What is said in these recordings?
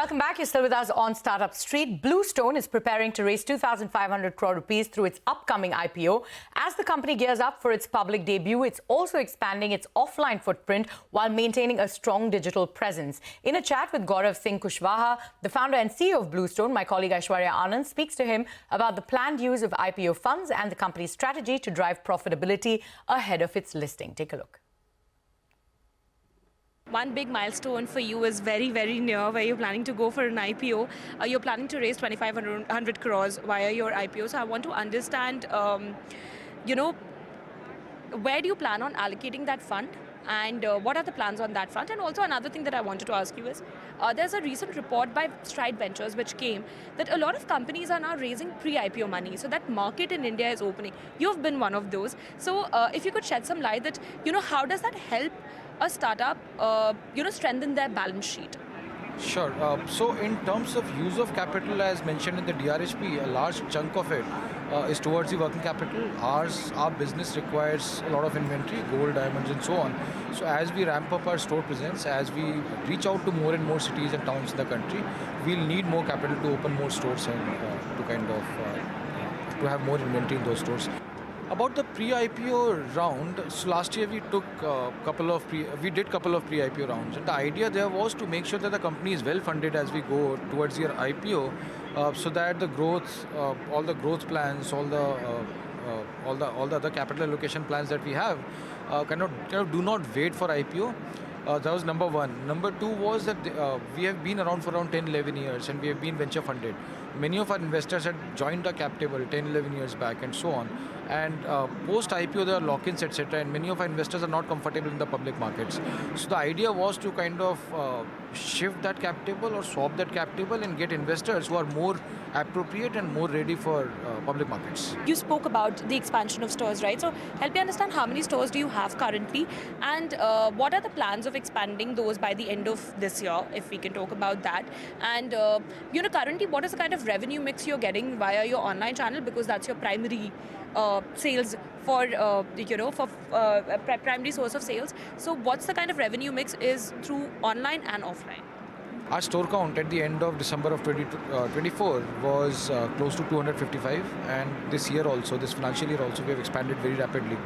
Welcome back. You're still with us on Startup Street. Bluestone is preparing to raise 2,500 crore rupees through its upcoming IPO. As the company gears up for its public debut, it's also expanding its offline footprint while maintaining a strong digital presence. In a chat with Gaurav Singh Kushwaha, the founder and CEO of Bluestone, my colleague Aishwarya Anand speaks to him about the planned use of IPO funds and the company's strategy to drive profitability ahead of its listing. Take a look. One big milestone for you is very, very near, where you're planning to go for an IPO. You're planning to raise 2,500 crores via your IPO. So I want to understand, where do you plan on allocating that fund? And what are the plans on that front? And also another thing that I wanted to ask you is, there's a recent report by Stride Ventures which came that a lot of companies are now raising pre-IPO money. So that market in India is opening. You've been one of those. So if you could shed some light that, how does that help a startup, strengthen their balance sheet? Sure. So in terms of use of capital, as mentioned in the DRHP, a large chunk of it is towards the working capital. Our business requires a lot of inventory, gold, diamonds, and so on. So as we ramp up our store presence, as we reach out to more and more cities and towns in the country, we'll need more capital to open more stores and to have more inventory in those stores. About the pre-IPO round, so last year we took couple of pre-IPO rounds, and the idea there was to make sure that the company is well funded as we go towards your IPO, so that the growth, all the growth plans, all the other capital allocation plans that we have, do not wait for IPO. That was number one. Number two was that we have been around for around 10-11 years and we have been venture funded. Many of our investors had joined our cap table 10-11 years back and so on. And post-IPO there are lock-ins, etc. And many of our investors are not comfortable in the public markets. So the idea was to kind of shift that cap table or swap that cap table and get investors who are more appropriate and more ready for public markets. You spoke about the expansion of stores, right? So help me understand, how many stores do you have currently, and what are the plans of expanding those by the end of this year, if we can talk about that? And currently, what is the kind of revenue mix you're getting via your online channel, because that's your primary sales for primary source of sales. So what's the kind of revenue mix is through online and offline? Our store count at the end of December of 2024 was close to 255, and this financial year also, we have expanded very rapidly.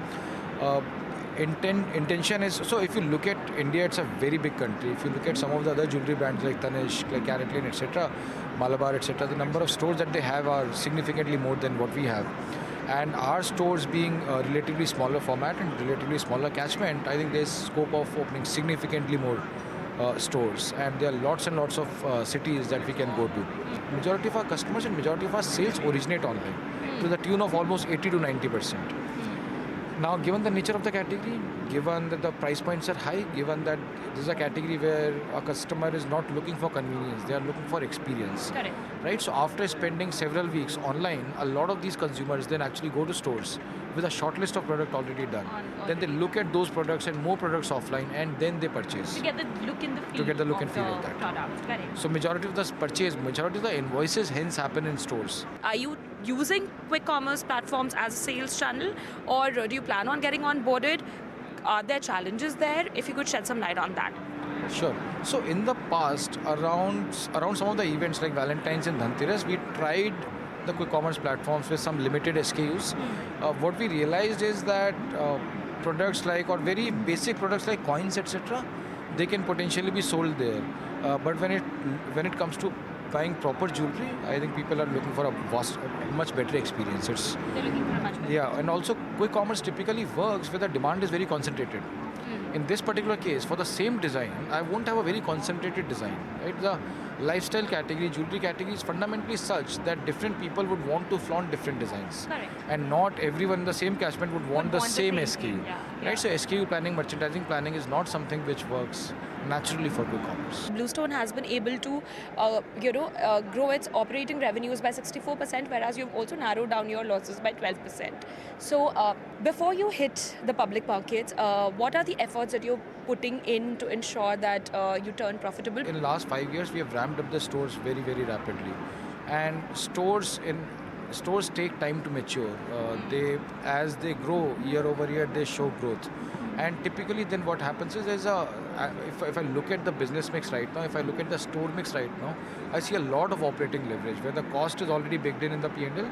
Intention is, so if you look at India, it's a very big country. If you look at some of the other jewelry brands like Tanishq, like CaratLane, etc., Malabar, etc., the number of stores that they have are significantly more than what we have. And our stores being a relatively smaller format and relatively smaller catchment, I think there's scope of opening significantly more stores, and there are lots and lots of cities that we can go to. Majority of our customers and majority of our sales originate online to the tune of almost 80 to 90%. Now, given the nature of the category, given that the price points are high, given that this is a category where a customer is not looking for convenience, they are looking for experience. Correct. Right? So after spending several weeks online, a lot of these consumers then actually go to stores with a short list of product already done. Then they look at those products and more products offline, and then they purchase. To get the look and the feel, of that product. Correct. So majority of the invoices hence happen in stores. Are you using quick commerce platforms as a sales channel, or do you plan on getting onboarded? Are there challenges there? If you could shed some light on that. Sure. So in the past, around some of the events like Valentine's and Dhanteras, we tried the quick commerce platforms with some limited SKUs. What we realized is that products like, or very basic products like coins, etc., they can potentially be sold there. But when it comes to buying proper jewelry, I think people are looking for a much better experience. They're looking for a much better. Yeah, and also quick commerce typically works where the demand is very concentrated. In this particular case, for the same design, I won't have a very concentrated design. Right? The lifestyle category, jewelry category is fundamentally such that different people would want to flaunt different designs. Correct. And not everyone in the same catchment would want the same SKU. Yeah. Right? So SKU planning, merchandising planning is not something which works naturally for quick commerce. Bluestone has been able to grow its operating revenues by 64%, whereas you've also narrowed down your losses by 12%. So before you hit the public markets, what are the efforts that you're putting in to ensure that you turn profitable? In the last 5 years, we have ramped up the stores very, very rapidly. And stores take time to mature. As they grow year over year, they show growth. And typically then what happens is if I look at the business mix right now, if I look at the store mix right now, I see a lot of operating leverage where the cost is already baked in the P&L.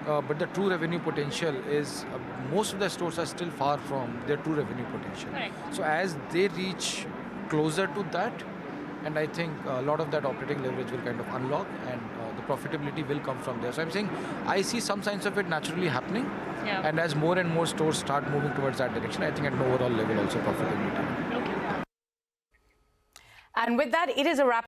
But the true revenue potential is, most of the stores are still far from their true revenue potential. Correct. So as they reach closer to that, and I think a lot of that operating leverage will kind of unlock, and the profitability will come from there. So I'm saying I see some signs of it naturally happening. Yeah. And as more and more stores start moving towards that direction, I think at an overall level also profitability. Okay. And with that, it is a wrap.